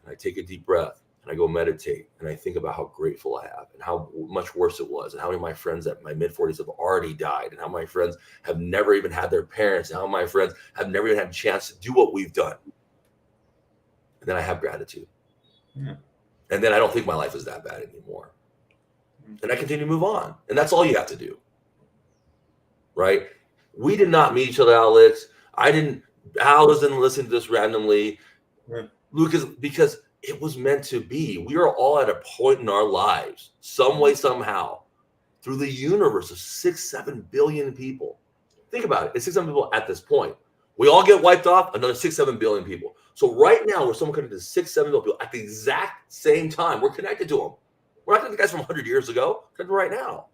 And I take a deep breath and I go meditate and I think about how grateful I have and how much worse it was and how many of my friends at my mid-40s have already died and how my friends have never even had their parents and how my friends have never even had a chance to do what we've done. And then I have gratitude. And then I don't think my life is that bad anymore. And I continue to move on. And that's all you have to do. Right? We did not meet each other, Alex. Al doesn't listen to this randomly. Lucas, because it was meant to be. We are all at a point in our lives, some way, somehow, through the universe of 6-7 billion people. Think about it. It's 6-7 people at this point. We all get wiped off, another 6-7 billion people. So right now, we're someone connected to 6-7 billion people at the exact same time. We're connected to them. We're not connected to guys from 100 years ago. We're connected right now.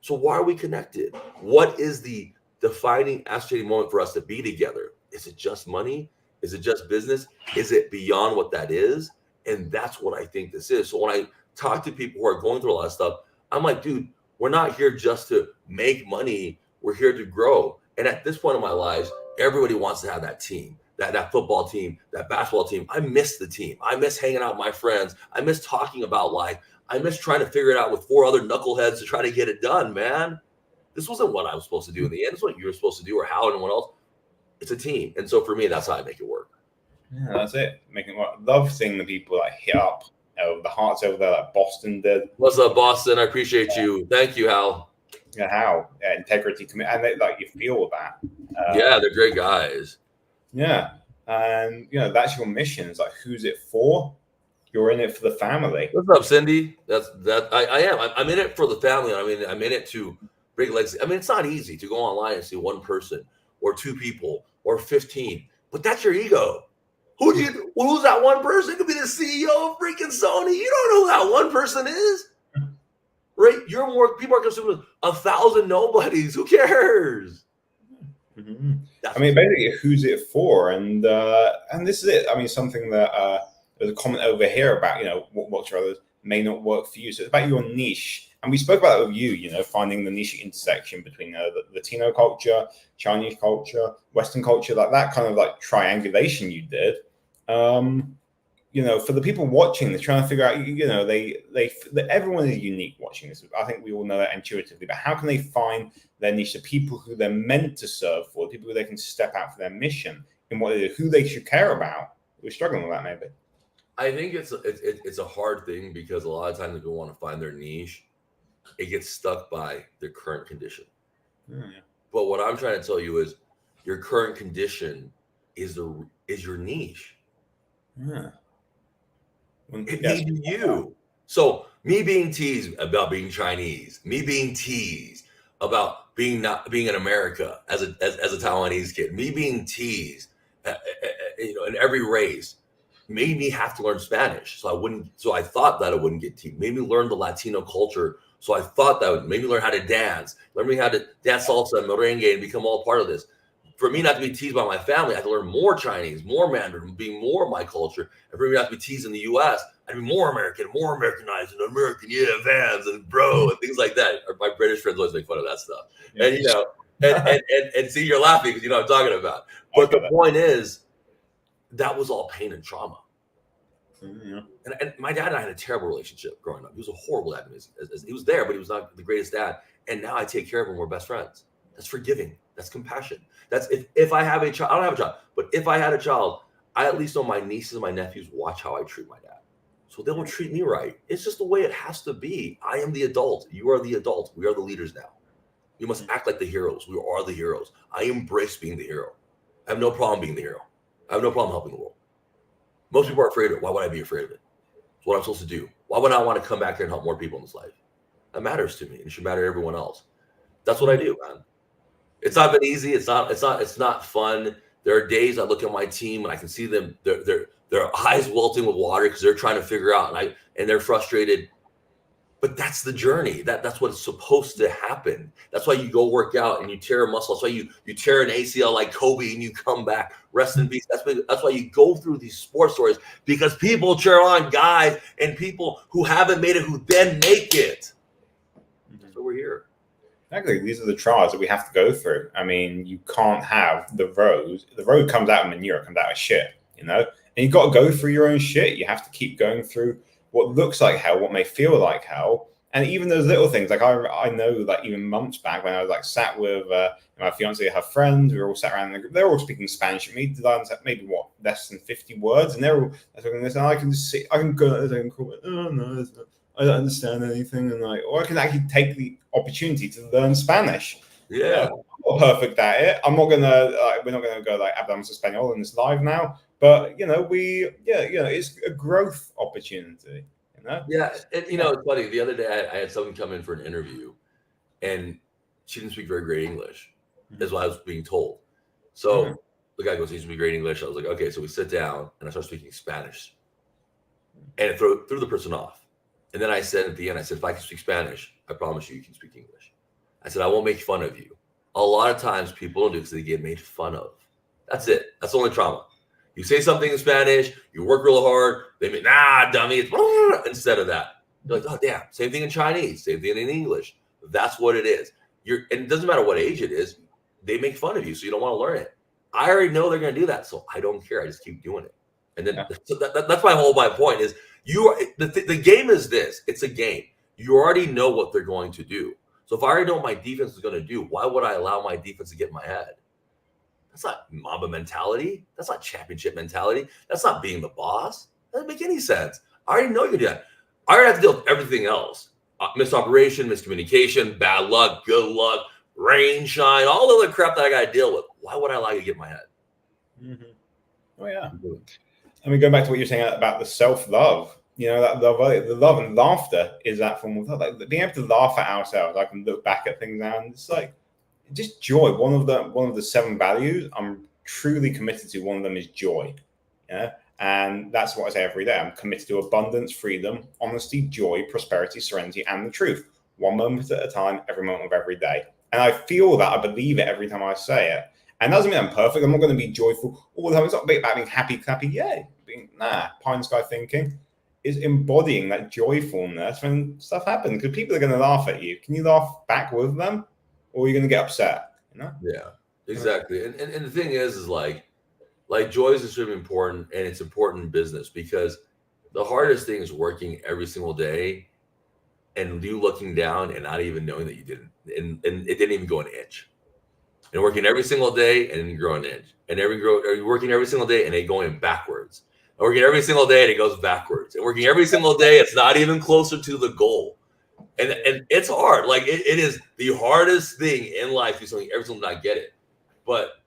So why are we connected? What is the defining, agitating moment for us to be together? Is it just money? Is it just business? Is it beyond what that is? And that's what I think this is. So when I talk to people who are going through a lot of stuff, I'm like, dude, we're not here just to make money. We're here to grow. And at this point in my lives, everybody wants to have that team, that football team, that basketball team. I miss the team. I miss hanging out with my friends. I miss talking about life. I miss trying to figure it out with 4 other knuckleheads to try to get it done, man. This wasn't what I was supposed to do in the end. It's what you were supposed to do or how and anyone else. It's a team. And so for me, that's how I make it work. Yeah, that's it. Making it work. Love seeing the people that hit up the hearts over there like Boston did. What's up, Boston? I appreciate you. Thank you, Hal. Yeah, how integrity commit, and like you feel that. Yeah, they're great guys. Yeah, and that's your mission. It's like, who's it for? You're in it for the family. What's up, Cindy? I am. I'm in it for the family. I mean, I'm in it to bring legacy. I mean, it's not easy to go online and see one person or 2 people or 15, but that's your ego. Who's that one person? It could be the CEO of freaking Sony. You don't know who that one person is. Right? People are consuming 1,000 nobodies. Who cares? Mm-hmm. I mean, basically, who's it for? And this is it. I mean, something that there's a comment over here about what works for others may not work for you. So it's about your niche, and we spoke about that with you. Finding the niche intersection between the Latino culture, Chinese culture, Western culture, like that kind of like triangulation you did. For the people watching this, trying to figure out, everyone is unique watching this. I think we all know that intuitively, but how can they find their niche, the people who they're meant to serve for, the people who they can step out for their mission in what they do, who they should care about? We're struggling with that, maybe. I think it's a hard thing because a lot of times people want to find their niche, it gets stuck by their current condition. Yeah. But what I'm trying to tell you is your current condition is your niche. Yeah. It may be you. So me being teased about being Chinese, me being teased about being in America as a Taiwanese kid, me being teased, in every race, made me have to learn Spanish. So I thought that I wouldn't get teased. Made me learn the Latino culture. So I thought that would make me learn how to dance, learn me how to dance salsa and merengue and become all part of this. For me not to be teased by my family, I had to learn more Chinese, more Mandarin, being more of my culture. And for me not to be teased in the U.S., I'd be more American, more Americanized, and American, Vans and bro, and things like that. My British friends always make fun of that stuff. And and see, you're laughing because you know what I'm talking about. But the point is, that was all pain and trauma. Yeah. And my dad and I had a terrible relationship growing up. He was a horrible dad. He was there, but he was not the greatest dad. And now I take care of him. We're best friends. That's forgiving. That's compassion. That's if I have a child, I don't have a child, but if I had a child, I at least know my nieces and my nephews watch how I treat my dad. So they will treat me right. It's just the way it has to be. I am the adult. You are the adult. We are the leaders now. You must act like the heroes. We are the heroes. I embrace being the hero. I have no problem being the hero. I have no problem helping the world. Most people are afraid of it. Why would I be afraid of it? It's what I'm supposed to do. Why would I want to come back here and help more people in this life? That matters to me, and it should matter to everyone else. That's what I do, man. It's not been easy. It's not fun. There are days I look at my team and I can see them, their eyes welting with water because they're trying to figure out, and they're frustrated. But that's the journey. That's what's supposed to happen. That's why you go work out and you tear a muscle. That's why you tear an ACL like Kobe and you come back. Rest in peace. That's why you go through these sports stories, because people cheer on guys and people who haven't made it who then make it. So we're here. Exactly. These are the trials that we have to go through. I mean, you can't have the road. The road comes out of manure, comes out of shit, and you've got to go through your own shit. You have to keep going through what looks like hell, what may feel like hell. And even those little things, like I know, like even months back when I was like sat with my fiance, her friends, we were all sat around in the group. They're all speaking Spanish. Me, maybe less than 50 words, and they're all talking this. And I can just see, I can go, I can call it. Oh no, I don't understand anything, and or I can actually take the opportunity to learn Spanish. Yeah, I'm not perfect at it. I'm not gonna. We're not gonna go like hablamos español in this live now. But it's a growth opportunity. Yeah, and it's funny. The other day, I had someone come in for an interview, and she didn't speak very great English, is what I was being told. So the guy goes, "He speaks great English." I was like, "Okay." So we sit down, and I start speaking Spanish, and it threw the person off. And then I said at the end, I said, "If I can speak Spanish, I promise you can speak English." I said, "I won't make fun of you." A lot of times, people don't do it because they get made fun of. That's it. That's the only trauma. You say something in Spanish, you work real hard, they mean, nah, dummy, it's instead of that. You're like, oh, damn. Same thing in Chinese, same thing in English. That's what it is. And it doesn't matter what age it is, they make fun of you, so you don't want to learn it. I already know they're going to do that, so I don't care. I just keep doing it. And then so that's my point is the game is this. It's a game. You already know what they're going to do. So if I already know what my defense is going to do, why would I allow my defense to get in my head? That's not Mamba mentality. That's not championship mentality. That's not being the boss. That doesn't make any sense. I already know you can do that. I already have to deal with everything else. Misoperation, miscommunication, bad luck, good luck, rain, shine, all the other crap that I got to deal with. Why would I allow you to get in my head? Mm-hmm. Oh, yeah. I mean, going back to what you're saying about the self-love, that the love and laughter is that form of love. Like being able to laugh at ourselves. I can look back at things now and it's like, just joy. One of the 7 values I'm truly committed to. One of them is joy. And that's what I say every day. I'm committed to abundance, freedom, honesty, joy, prosperity, serenity, and the truth. One moment at a time, every moment of every day. And I feel that. I believe it every time I say it. And that doesn't mean I'm perfect. I'm not going to be joyful all the time. It's not about being happy, clappy, yay. Pie in sky thinking is embodying that joyfulness when stuff happens. Because people are going to laugh at you. Can you laugh back with them? Or are you going to get upset? Yeah, exactly. And the thing is like joy is extremely important, and it's important in business because the hardest thing is working every single day and you looking down and not even knowing that you didn't, and it didn't even go an inch. And working every single day and you grow an inch, and you're working every single day and it going backwards. And working every single day and it goes backwards. And working every single day, it's not even closer to the goal. And it's hard. Like it is the hardest thing in life. You something every single time get it. But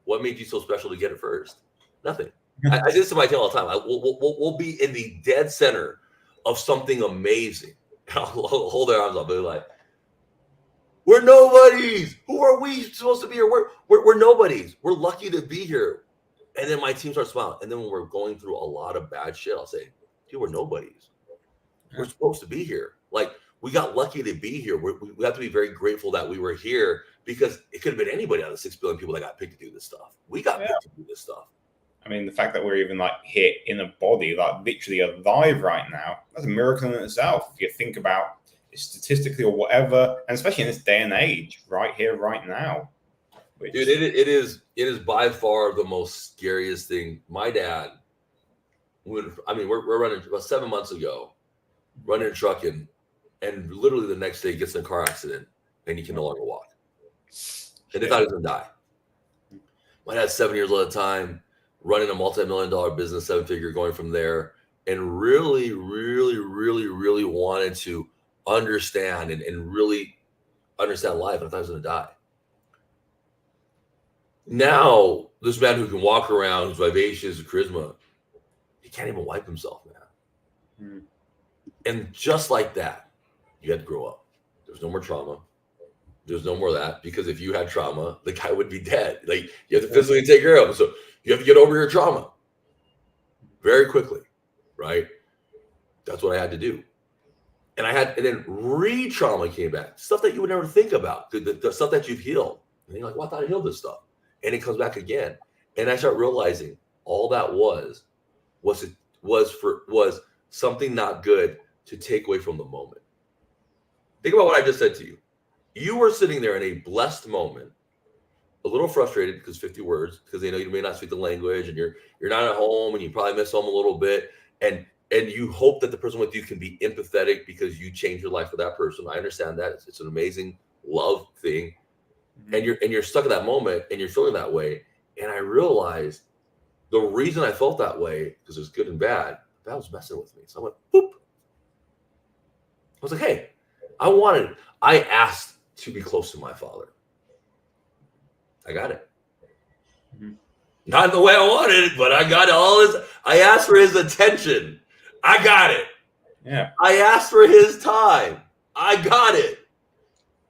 what made you so special to get it first? Nothing. I do this to my team all the time. We'll be in the dead center of something amazing. I'll hold their arms up. They're like, we're nobodies. Who are we supposed to be here? We're nobodies. We're lucky to be here. And then my team starts smiling. And then when we're going through a lot of bad shit, I'll say, dude, we're nobodies. We're supposed to be here. Like, we got lucky to be here. We have to be very grateful that we were here because it could have been anybody out of the 6 billion people that got picked to do this stuff. We got picked to do this stuff. I mean, the fact that we're even like here in a body, like literally alive right now, that's a miracle in itself. If you think about it statistically or whatever, and especially in this day and age, right here, right now. Dude, it is by far the most scariest thing. My dad we're running about 7 months ago, running a truck and literally the next day he gets in a car accident and he can no longer walk. And they thought he was gonna die. My dad's 7 years old at the time, running a multi-million-dollar business, 7-figure, going from there, and really, really, really, really wanted to understand and really understand life. And I thought he was gonna die. Now, this man who can walk around, who's vivacious, charisma, can't even wipe himself, man. Mm. And just like that, you had to grow up. There's no more trauma. There's no more of that, because if you had trauma, the guy would be dead. Like, you have to physically take care of him. So you have to get over your trauma very quickly, right? That's what I had to do. And then re-trauma came back. Stuff that you would never think about. The stuff that you've healed. And you're like, well, I thought I healed this stuff. And it comes back again. And I start realizing all that was something not good to take away from the moment. Think about what I just said to you. You were sitting there in a blessed moment, a little frustrated because 50 words, because they know you may not speak the language, and you're not at home, and you probably miss home a little bit, and you hope that the person with you can be empathetic because you changed your life for that person. I understand that. It's an amazing love thing. Mm-hmm. And you're stuck in that moment, and you're feeling that way. And I realized the reason I felt that way, because it's good and bad, that was messing with me. So I went, boop. I was like, hey, I asked to be close to my father. I got it. Mm-hmm. Not in the way I wanted it, but I got I asked for his attention. I got it. Yeah. I asked for his time. I got it.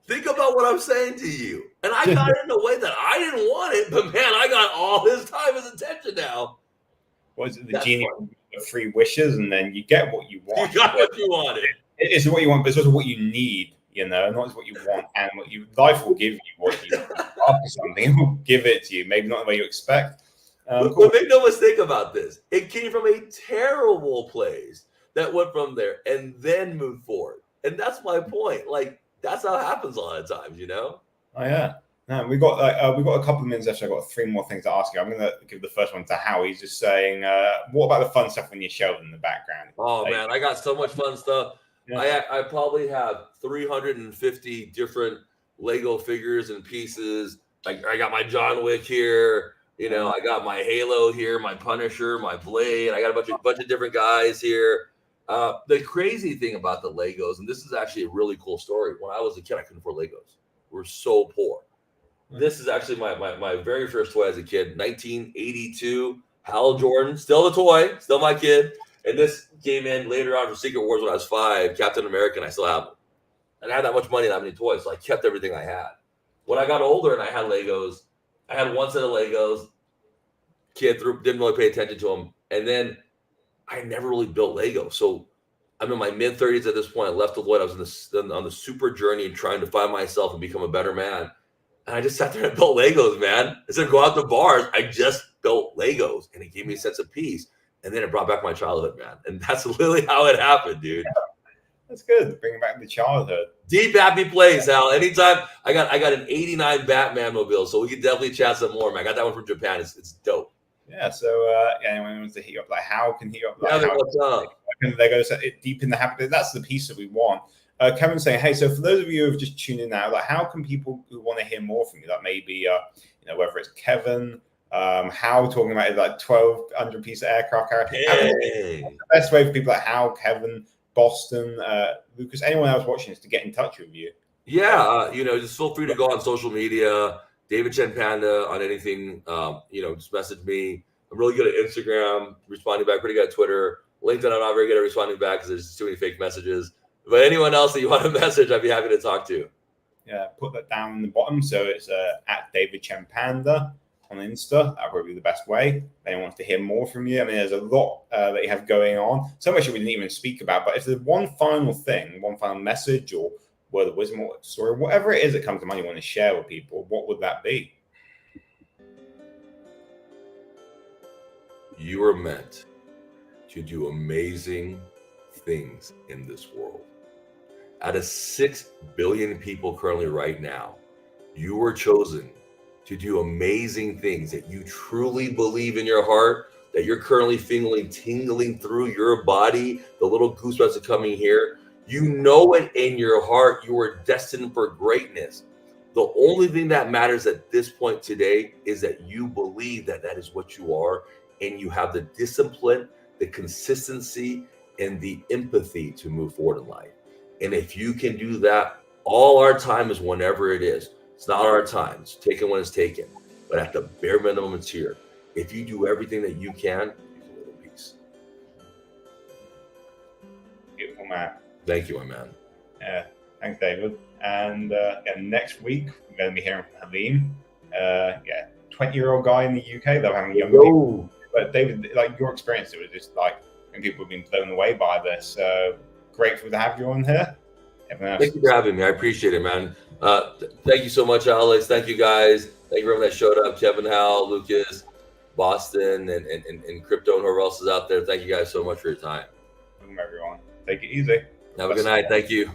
Think about what I'm saying to you. And I got it in a way that I didn't want it, but man, I got all his time, his attention now. Was it the genie of free wishes, and then you get what you want? You got what you wanted. It's what you want, but it's also what you need. Not just what you want, and life will give you what you after something. It will give it to you, maybe not the way you expect. But make no mistake about this. It came from a terrible place that went from there and then moved forward. And that's my point. Like, that's how it happens a lot of times, Oh yeah. No, we got a couple of minutes left. So I've got 3 more things to ask you. I'm going to give the first one to Howie. He's just saying, what about the fun stuff when you're shelving in the background? Oh man, I got so much fun stuff. Yeah. I probably have 350 different Lego figures and pieces. I got my John Wick here. I got my Halo here, my Punisher, my Blade. I got a bunch of different guys here. The crazy thing about the Legos, and this is actually a really cool story. When I was a kid, I couldn't afford Legos. We were so poor. This is actually my very first toy as a kid, 1982, Hal Jordan, still the toy, still my kid. And this came in later on for Secret Wars when I was 5, Captain America, and I still have them. And I had that much money and that many toys, so I kept everything I had. When I got older and I had Legos, I had one set of Legos. Kid didn't really pay attention to them. And then I never really built Legos. So I'm in my mid-30s at this point. I left Deloitte. I was on the super journey and trying to find myself and become a better man. And I just sat there and built Legos, man. Instead of going out to bars, I just built Legos. And it gave me a sense of peace. And then it brought back my childhood, man. And that's literally how it happened, dude. Yeah, that's good. Bringing back the childhood. Deep happy place, Al. Anytime. I got an 89 Batman mobile, so we could definitely chat some more, man. I got that one from Japan. It's dope. Yeah, so anyone wants to heat up, like how can heat up? Like, what's up? Lego deep in the habit. That's the piece that we want. Kevin's saying, hey, so for those of you who have just tuned in now, like how can people who want to hear more from you, like maybe whether it's Kevin, how talking about like 1,200 piece of aircraft carrier, the best way for people like Hal, Kevin, Boston, Lucas, anyone else watching is to get in touch with you. Yeah, just feel free to go on social media, David Chen Panda on anything. Just message me. I'm really good at Instagram, responding back, pretty good at Twitter. LinkedIn, I'm not very good at responding back because there's too many fake messages. But anyone else that you want to message, I'd be happy to talk to. Yeah, put that down in the bottom. So it's at David Chen Panda on Insta. That would be the best way. If anyone wants to hear more from you, I mean, there's a lot that you have going on. So much that we didn't even speak about. But if there's one final thing, one final message or word of wisdom or story, whatever it is that comes to mind you want to share with people, what would that be? You are meant to do amazing things in this world. Out of 6 billion people currently right now, you were chosen to do amazing things that you truly believe in your heart, that you're currently feeling tingling through your body, the little goosebumps are coming here. You know it in your heart. You are destined for greatness. The only thing that matters at this point today is that you believe that that is what you are, and you have the discipline, the consistency, and the empathy to move forward in life. And if you can do that, all our time is whenever it is. It's not our time. It's taken when it's taken. But at the bare minimum, it's here. If you do everything that you can live in peace. man. Thank you, my man. Yeah, thanks, David. And next week we're going to be hearing from Halim. 20-year-old guy in the UK. They're having young people. But David, like your experience, it was just like when people have been blown away by this. Grateful to have you on here. Thank you for having me. I appreciate it, man. Thank you so much, Alex. Thank you, guys. Thank you everyone that showed up. Kevin, Hal, Lucas, Boston, and Crypto, and whoever else is out there. Thank you guys so much for your time. Everyone, take it easy. Have a good night. Thank you.